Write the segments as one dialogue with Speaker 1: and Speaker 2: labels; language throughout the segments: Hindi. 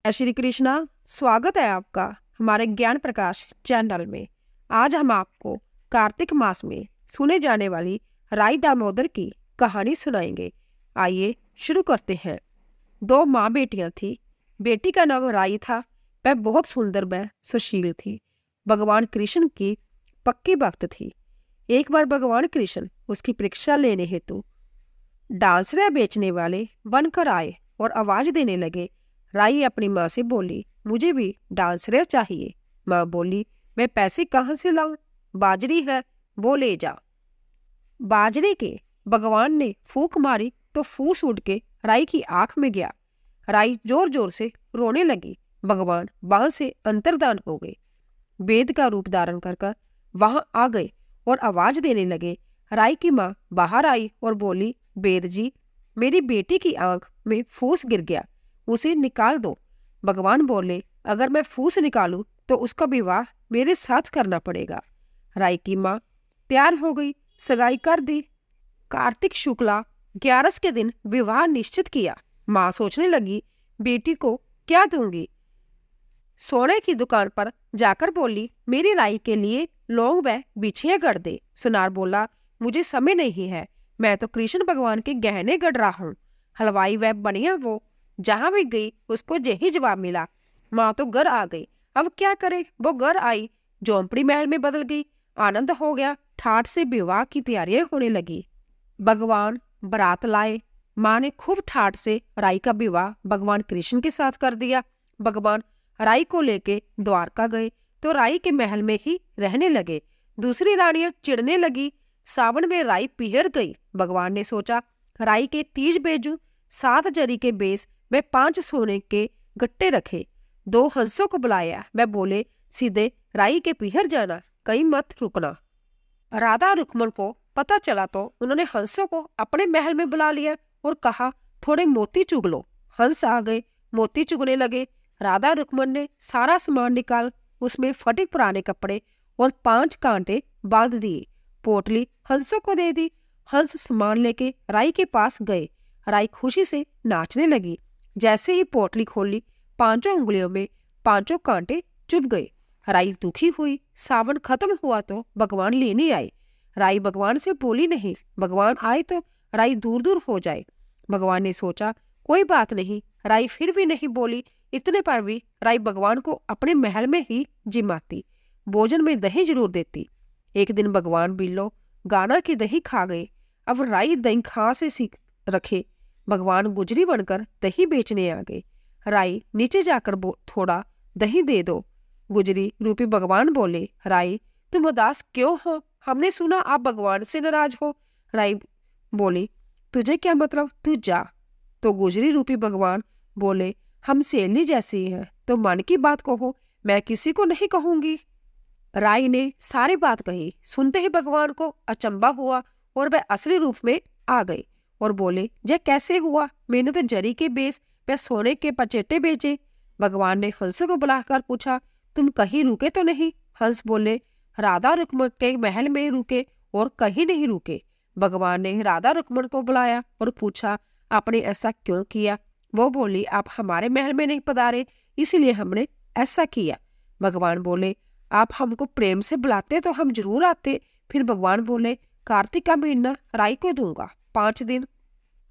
Speaker 1: जय श्री कृष्णा। स्वागत है आपका हमारे ज्ञान प्रकाश चैनल में। आज हम आपको कार्तिक मास में सुने जाने वाली राई दामोदर की कहानी सुनाएंगे। आइए शुरू करते हैं। दो माँ बेटियां थी। बेटी का नाम राई था। वह बहुत सुंदर व सुशील थी। भगवान कृष्ण की पक्की भक्त थी। एक बार भगवान कृष्ण उसकी परीक्षा लेने हेतु डांसरे बेचने वाले बनकर आए और आवाज देने लगे। राई अपनी माँ से बोली, मुझे भी डांसरे चाहिए। माँ बोली, मैं पैसे कहाँ से लाऊं? बाजरी है, वो ले जा। बाजरे के भगवान ने फूंक मारी तो फूस उड़ के राई की आंख में गया। राई जोर जोर से रोने लगी। भगवान वहां से अंतर्धान हो गए। वेद का रूप धारण कर वहां आ गए और आवाज देने लगे। राई की माँ बाहर आई और बोली, वेद जी, मेरी बेटी की आंख में फूस गिर गया, उसे निकाल दो। भगवान बोले, अगर मैं फूस निकालूं तो उसका विवाह मेरे साथ करना पड़ेगा। राई की माँ तैयार हो गई, सगाई कर दी। कार्तिक शुक्ला 11 के दिन विवाह निश्चित किया। माँ सोचने लगी, बेटी को क्या दूंगी। सोने की दुकान पर जाकर बोली, मेरी राई के लिए लौंग व बिछियां गढ़ दे। सुनार बोला, मुझे समय नहीं है, मैं तो कृष्ण भगवान के गहने गढ़ रहा हूँ। हलवाई व बनिया वो जहां भी गई उसको यही जवाब मिला। माँ तो घर आ गई, अब क्या करे। वो घर आई, झोंपड़ी महल में बदल गई। आनंद हो गया। ठाठ से विवाह की तैयारियां होने लगी। भगवान बारात लाए। माँ ने खूब ठाठ से राई का विवाह भगवान कृष्ण के साथ कर दिया। भगवान राई को लेके द्वारका गए तो राई के महल में ही रहने लगे। दूसरी रानियां चिढ़ने लगी। सावन में राई पिहर गई। भगवान ने सोचा, राई के 30 बेजू, 7 जरी के बेस वे 5 सोने के गट्टे रखे। 2 हंसों को बुलाया। वे बोले, सीधे राई के पिहर जाना, कहीं मत रुकना। राधा रुक्मण को पता चला तो उन्होंने हंसों को अपने महल में बुला लिया और कहा, थोड़े मोती चुग लो। हंस आ गए, मोती चुगने लगे। राधा रुक्मण ने सारा सामान निकाल उसमें फटे पुराने कपड़े और 5 कांटे बांध दिए। पोटली हंसों को दे दी। हंस सामान लेके राई के पास गए। राई खुशी से नाचने लगी। जैसे ही पोटली खोली, 5 उंगलियों में 5 कांटे चुभ गए। राई दुखी हुई। सावन खत्म हुआ तो भगवान लेने आए। राई भगवान से बोली नहीं, भगवान आए तो राई दूर दूर हो जाए। भगवान ने सोचा, कोई बात नहीं। राई फिर भी नहीं बोली। इतने पर भी राई भगवान को अपने महल में ही जिमाती, भोजन में दही जरूर देती। एक दिन भगवान बिल्लो गाना की दही खा गए। अब राई दही खा से सीख रखे। भगवान गुजरी बनकर दही बेचने आ गए। राई नीचे जाकर थोड़ा दही दे दो। गुजरी रूपी भगवान बोले, राई तुम उदास क्यों हो? हमने सुना आप भगवान से नाराज हो। राई बोली, तुझे क्या मतलब, तू जा। तो गुजरी रूपी भगवान बोले, हम सहेली जैसी हैं, तो मन की बात कहो, मैं किसी को नहीं कहूंगी। राई ने सारी बात कही। सुनते ही भगवान को अचंभा हुआ और वह असली रूप में आ गए और बोले, यह कैसे हुआ? मैंने तो जरी के बेस व सोने के पचेटे बेचे। भगवान ने हंस को बुलाकर पूछा, तुम कहीं रुके तो नहीं? हंस बोले, राधा रुक्मण के महल में रुके और कहीं नहीं रुके। भगवान ने राधा रुक्मण को बुलाया और पूछा, आपने ऐसा क्यों किया? वो बोली, आप हमारे महल में नहीं पधारे, इसलिए हमने ऐसा किया। भगवान बोले, आप हमको प्रेम से बुलाते तो हम जरूर आते। फिर भगवान बोले, कार्तिक का महीना राई को दूंगा 5 दिन,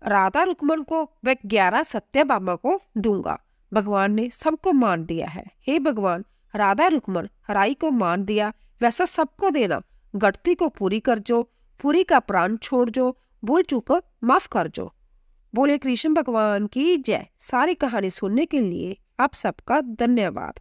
Speaker 1: राधा रुक्मण को व 11 सत्यभामा को दूंगा। भगवान ने सबको मान दिया है। हे भगवान, राधा रुक्मण राई को मान दिया, वैसा सबको देना। गढ़ती को पूरी कर जो, पूरी का प्राण छोड़ जो, भूल चूक माफ कर जो। बोले कृष्ण भगवान की जय। सारी कहानी सुनने के लिए आप सबका धन्यवाद।